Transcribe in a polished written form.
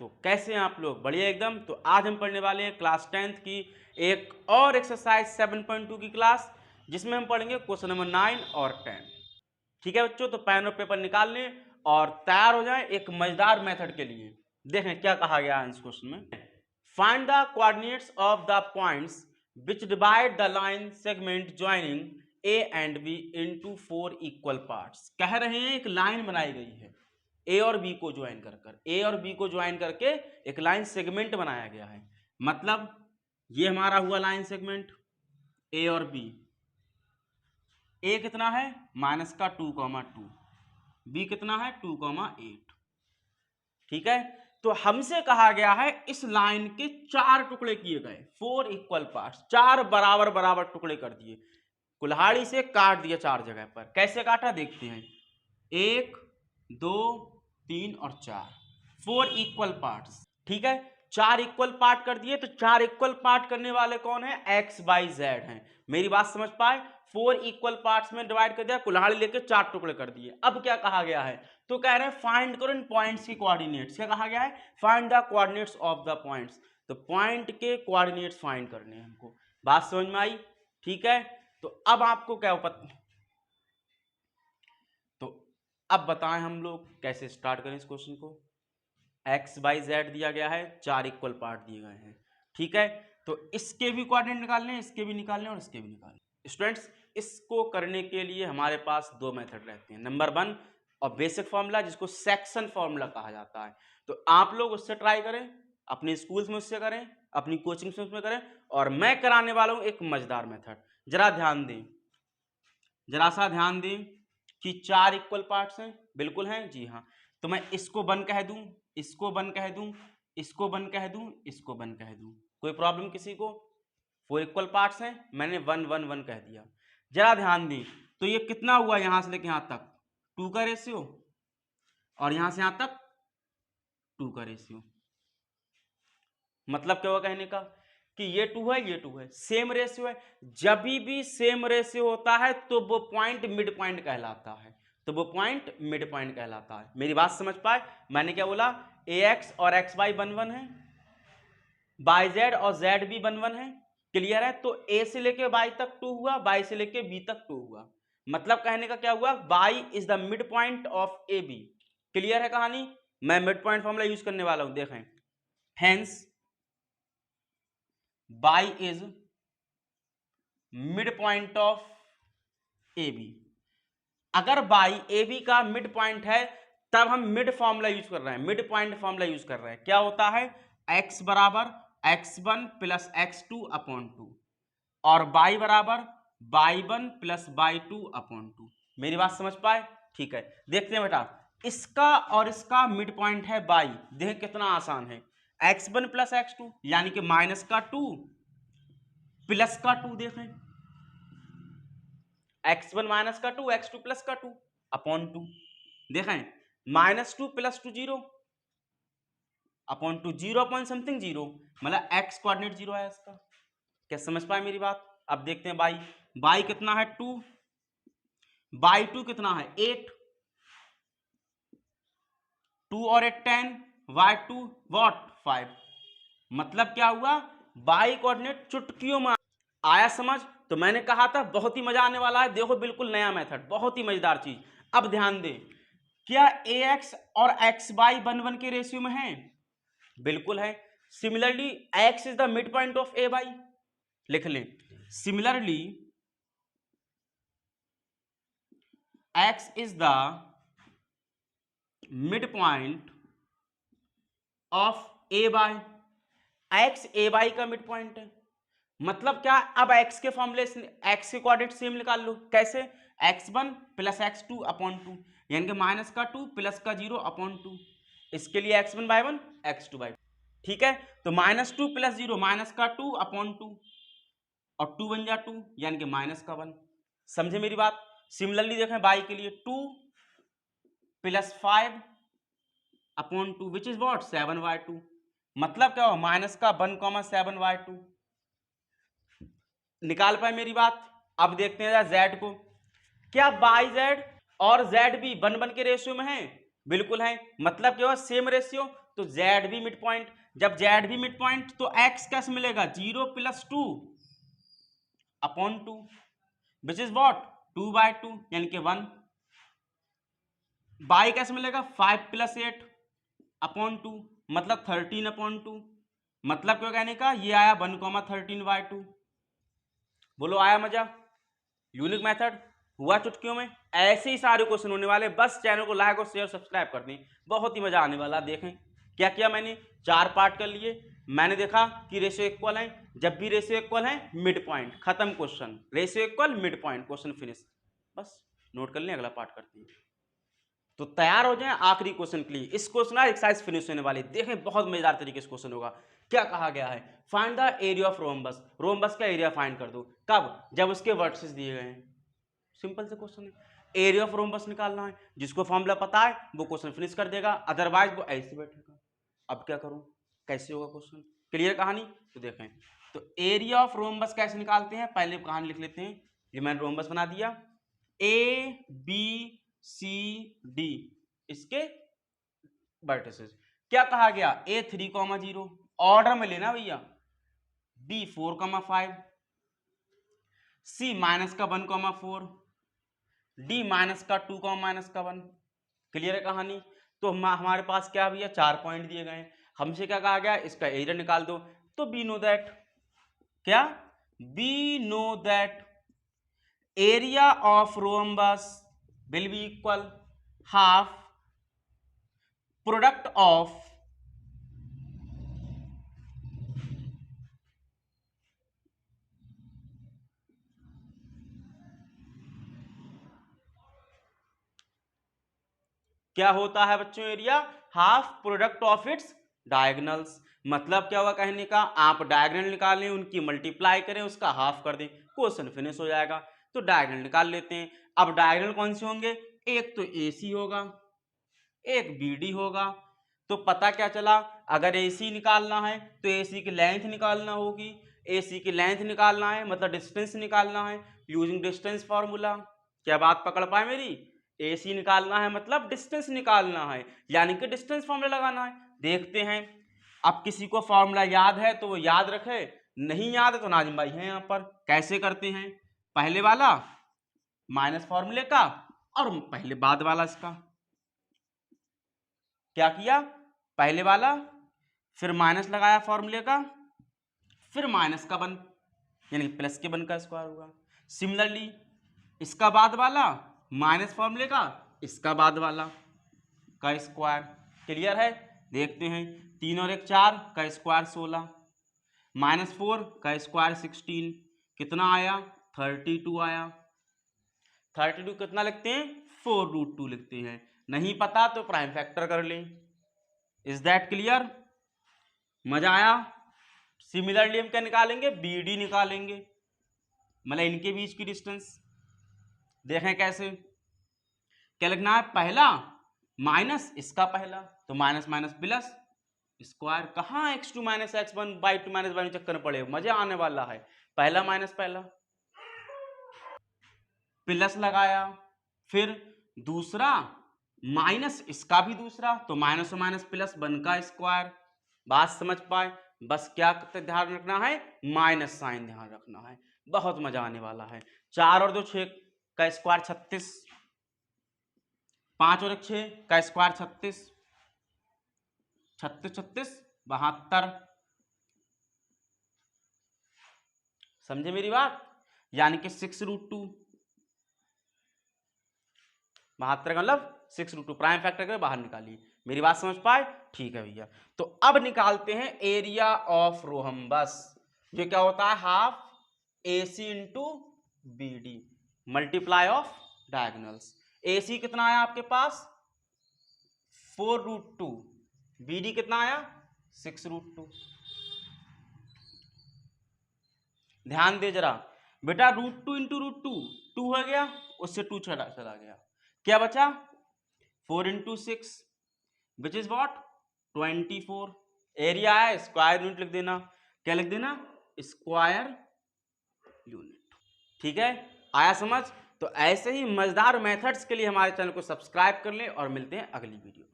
तो कैसे हैं आप लोग? बढ़िया एकदम। तो आज हम पढ़ने वाले हैं क्लास 10th की एक और एक्सरसाइज 7.2 की क्लास, जिसमें हम पढ़ेंगे क्वेश्चन नंबर 9 और 10। ठीक है बच्चों, तो पेन और पेपर निकाल लें और तैयार हो जाएं एक मजेदार मेथड के लिए। देखें क्या कहा गया है इस क्वेश्चन में। Find the coordinates of the points which divide the line segment joining A and B into 4 equal parts. कह रहे हैं एक लाइन बनाई गई है ए और बी को ज्वाइन ए और बी को ज्वाइन करके एक लाइन सेगमेंट बनाया गया है। मतलब ये हमारा हुआ लाइन सेगमेंट ए और बी। ए कितना है -2, बी कितना है 2,8। ठीक है, तो हमसे कहा गया है इस लाइन के 4 टुकड़े किए गए, 4 इक्वल पार्ट्स, 4 बराबर बराबर टुकड़े कर दिए, कुल्हाड़ी से काट दिया 4 जगह पर। कैसे काटा देखते हैं, 1 2 3 और 4, 4 इक्वल पार्ट्स। ठीक है, 4 इक्वल पार्ट कर दिए। तो 4 इक्वल पार्ट करने वाले कौन है? एक्स वाई जेड हैं। मेरी बात समझ पाए? 4 इक्वल पार्ट्स में डिवाइड कर दिया, कुल्हाड़ी लेके 4 टुकड़े कर दिए। अब क्या कहा गया है? तो कह रहे हैं फाइंड करो इन पॉइंट्स की कोऑर्डिनेट्स। क्या कहा गया है? Find the coordinates of the points. तो पॉइंट के कोऑर्डिनेट्स फाइंड करने हैं हमको। बात समझ में आई? ठीक है, तो अब आपको क्या पता, तो अब बताएं हम लोग कैसे स्टार्ट करें इस क्वेश्चन को। एक्स वाई जेड दिया गया है, 4 इक्वल पार्ट दिए गए हैं। ठीक है, तो इसके भी कोऑर्डिनेट निकालने, इसके भी निकालने और इसके भी निकालने। स्टूडेंट्स, इसको करने के लिए हमारे पास 2 मेथड रहते हैं। नंबर 1 और बेसिक फॉर्मूला, जिसको सेक्शन फॉर्मूला कहा जाता है। तो आप लोग उससे ट्राई करें, अपने स्कूल्स में उससे करें, अपनी कोचिंग में उसमें करें, और मैं कराने वाला हूं एक मजेदार मेथड। जरा ध्यान दें, जरा सा ध्यान दें कि 4 इक्वल पार्ट्स हैं। बिल्कुल हैं, जी हाँ। तो मैं इसको 1 कह दूं, इसको 1 कह दूं, इसको 1 कह दूं, इसको 1 कह दूं, कोई प्रॉब्लम किसी को? 4 इक्वल पार्ट्स हैं, मैंने 1 1 1 कह दिया। जरा ध्यान दें, तो ये कितना हुआ यहां से लेके यहां तक? 2 का रेशियो, और यहां से यहां तक 2 का रेशियो। मतलब क्या हुआ कहने का कि ये 2 है, ये 2 है, सेम रेशियो है। जब भी सेम रेशियो होता है तो वो पॉइंट मिड पॉइंट कहलाता है, तो वो पॉइंट मिड पॉइंट कहलाता है। मेरी बात समझ पाए? मैंने क्या बोला? ए एक्स और एक्स वाई 1 1 है, बाई जेड और जेड भी 1 1 है। क्लियर है? तो ए से लेके वाई तक 2 हुआ, वाई से लेके बी तक 2 हुआ। मतलब कहने का क्या हुआ? Y is the mid point of A B. Clear है कहानी? मैं मिड पॉइंट फॉर्मूला यूज करने वाला हूं, देखें। Hence y is mid point of A B. अगर y ए बी का मिड पॉइंट है, तब हम मिड फॉर्मूला यूज कर रहे हैं, मिड पॉइंट फॉर्मूला यूज कर रहे हैं। क्या होता है? x बराबर x1 प्लस x2 अपॉन 2, और y बराबर y1 प्लस y2 अपॉन 2। मेरी बात समझ पाए? ठीक है, देखते हैं बेटा, इसका और इसका मिड पॉइंट है y। देख कितना आसान है, x1 प्लस x2 यानी कि माइनस का 2 प्लस का 2, देखें x1 माइनस का 2, x2 प्लस का 2 अपॉन 2। देखें -2 प्लस 2 0 अपॉन 2, 0 अपॉन समथिंग 0, मतलब x कोऑर्डिनेट 0 है इसका। क्या समझ पाए मेरी बात? अब देखते हैं y कितना है 2, y2 कितना है 8, 2 और 8 10, y2 व्हाट 5। मतलब क्या हुआ? y कोऑर्डिनेट चुटकियों में आया समझ? तो मैंने कहा था बहुत ही मजा आने वाला है। देखो बिल्कुल नया मेथड, बहुत ही मजेदार चीज। अब ध्यान दें, क्या ax और xy 1 1 के रेशियो में है? बिल्कुल है। Similarly x is the mid point of A Y, लिख लें। Similarly x is the mid point of A Y, x A Y का मिड पॉइंट है। मतलब क्या? अब x के फॉर्मूले, x के कोऑर्डिनेट सेम निकाल लो। कैसे? x1 प्लस x2 अपॉन 2, यानी कि माइनस का 2 प्लस का 0 अपॉन 2। इसके लिए x1 बाय 1, x2 बाय 2। ठीक है, तो -2 प्लस 0 माइनस का 2 अपॉन 2, और 2 बन जा 2, यानी कि माइनस का 1। समझे मेरी बात? सिमिलरली देखें y के लिए 2 plus 5 upon 2 which is what 7y2। मतलब क्या हो? माइनस का 1,7y2। निकाल पाए मेरी बात? अब देखते हैं z को। क्या बाई जेड और जेड भी 1 1 के रेशियो में है? बिल्कुल है। मतलब क्या हुआ? Same ratio. तो जेड भी मिड पॉइंट, जब जेड भी मिड पॉइंट तो एक्स कैसे मिलेगा 0 + 2 अपॉन 2 विच इज वॉट 2/2 यानी कि 1। बाई कैसे मिलेगा 5 + 8 अपॉन 2 मतलब 13/2। मतलब क्यों कहने का ये आया 1,13/2। बोलो आया मजा। यूनिक मेथड हुआ चुटकियों में। ऐसे ही सारे क्वेश्चन होने वाले, बस चैनल को लाइक और शेयर सब्सक्राइब कर दें, बहुत ही मजा आने वाला। देखें क्या किया मैंने, 4 पार्ट कर लिए। मैंने देखा कि रेशियो इक्वल है, जब भी रेशियो इक्वल है मिड पॉइंट, खत्म question. Ratio equal mid point, question finish. बस नोट कर लें, अगला पार्ट करते हैं। तो तैयार हो जाएं आखिरी क्वेश्चन के लिए। इस क्वेश्चन का एक्सरसाइज फिनिश होने वाली, देखें बहुत मजेदार तरीके से क्वेश्चन होगा। क्या कहा गया है, find the area of rhombus. Rhombus का एरिया फाइंड कर दो, कब, जब उसके वर्टिसेस दिए गए हैं। सिंपल से क्वेश्चन है, एरिया ऑफ रोम्बस निकालना है। जिसको फॉर्मूला पता है वो क्वेश्चन फिनिश कर देगा, अदरवाइज वो ऐसे बैठेगा। अब क्या करूं, कैसे होगा क्वेश्चन, क्लियर कहानी। तो देखें, तो एरिया ऑफ रोम्बस कैसे निकालते हैं, पहले कहानी लिख लेते हैं। ये मैंने रोम्बस बना दिया, ABCD इसके वर्टिसेस। क्या कहा गया, A3,0 ऑर्डर में लेना भैया, B4,5, C -1,4, D -2,-1। क्लियर है कहानी। तो हमारे पास क्या भैया 4 पॉइंट दिए गए हैं, हमसे क्या कहा गया, इसका एरिया निकाल दो। तो वी नो दैट, क्या, we know that area of rhombus will be equal half product of क्या होता है बच्चों area, half product of its diagonals. मतलब क्या हुआ कहने का, आप डायगोनल निकालें, उनकी मल्टीप्लाई करें, उसका हाफ कर दें, क्वेश्चन फिनिश हो जाएगा। तो डायगोनल निकाल लेते हैं। अब डायगोनल कौन से होंगे, एक तो AC होगा, एक BD होगा। तो पता क्या चला, अगर AC निकालना है तो AC की लेंथ निकालना होगी। AC की लेंथ निकालना है मतलब डिस्टेंस निकालना है यूजिंग डिस्टेंस फॉर्मूला। क्या बात पकड़ पाए मेरी, AC निकालना है मतलब डिस्टेंस निकालना है, यानी कि डिस्टेंस फॉर्मूला लगाना है। देखते हैं, अब किसी को फॉर्मूला याद है तो वो याद रखे, नहीं याद है तो नाजिम भाई हैं यहाँ पर। कैसे करते हैं, पहले वाला माइनस फॉर्मूले का और पहले बाद वाला इसका। क्या किया, पहले वाला फिर माइनस लगाया फॉर्मूले का, फिर माइनस का 1 यानी प्लस के 1 का स्क्वायर होगा। सिमिलरली इसका बाद वाला माइनस फॉर्मूले का, इसका बाद वाला का स्क्वायर। क्लियर है, देखते हैं। 3 और 1 4 का स्क्वायर 16, -4 का स्क्वायर 16, कितना आया 32 आया। 32 कितना लिखते हैं, 4√2 लिखते हैं। नहीं पता तो प्राइम फैक्टर कर लें। इज दैट क्लियर, मजा आया। सिमिलरली हम क्या निकालेंगे, BD निकालेंगे, मतलब इनके बीच की डिस्टेंस। देखें कैसे, क्या लिखना है, पहला माइनस इसका पहला, तो माइनस माइनस प्लस स्क्वायर। कहाँ x2 - x1 / 2 - y चक्कर में पड़े, मजा आने वाला है। पहला माइनस पहला प्लस लगाया, फिर दूसरा माइनस इसका भी दूसरा, तो माइनस और माइनस प्लस 1 का स्क्वायर। बात समझ पाए, बस क्या ध्यान रखना है, माइनस साइन ध्यान रखना है, बहुत मजा आने वाला है। 4 और 2 6 का स्क्वायर 36, 5 और 1 6 का स्क्वायर 36, 36 36 72। समझे मेरी बात, यानी कि 6√2, 72 का मतलब 6√2 प्राइम फैक्टर कर बाहर निकालिए। मेरी बात समझ पाए, ठीक है भैया। तो अब निकालते हैं एरिया ऑफ रोहम्बस, जो क्या होता है, half AC into BD multiply of diagonals. AC कितना आया आपके पास 4√2, BD कितना आया 6√2। ध्यान दे जरा बेटा, √2 इंटू √2 2 हो गया, उससे 2 चला गया, क्या बचा 4 into 6 which is what 24। Area है, स्क्वायर यूनिट लिख देना, क्या लिख देना, स्क्वायर यूनिट। ठीक है, आया समझ। तो ऐसे ही मजेदार मेथड्स के लिए हमारे चैनल को सब्सक्राइब कर लें और मिलते हैं अगली वीडियो।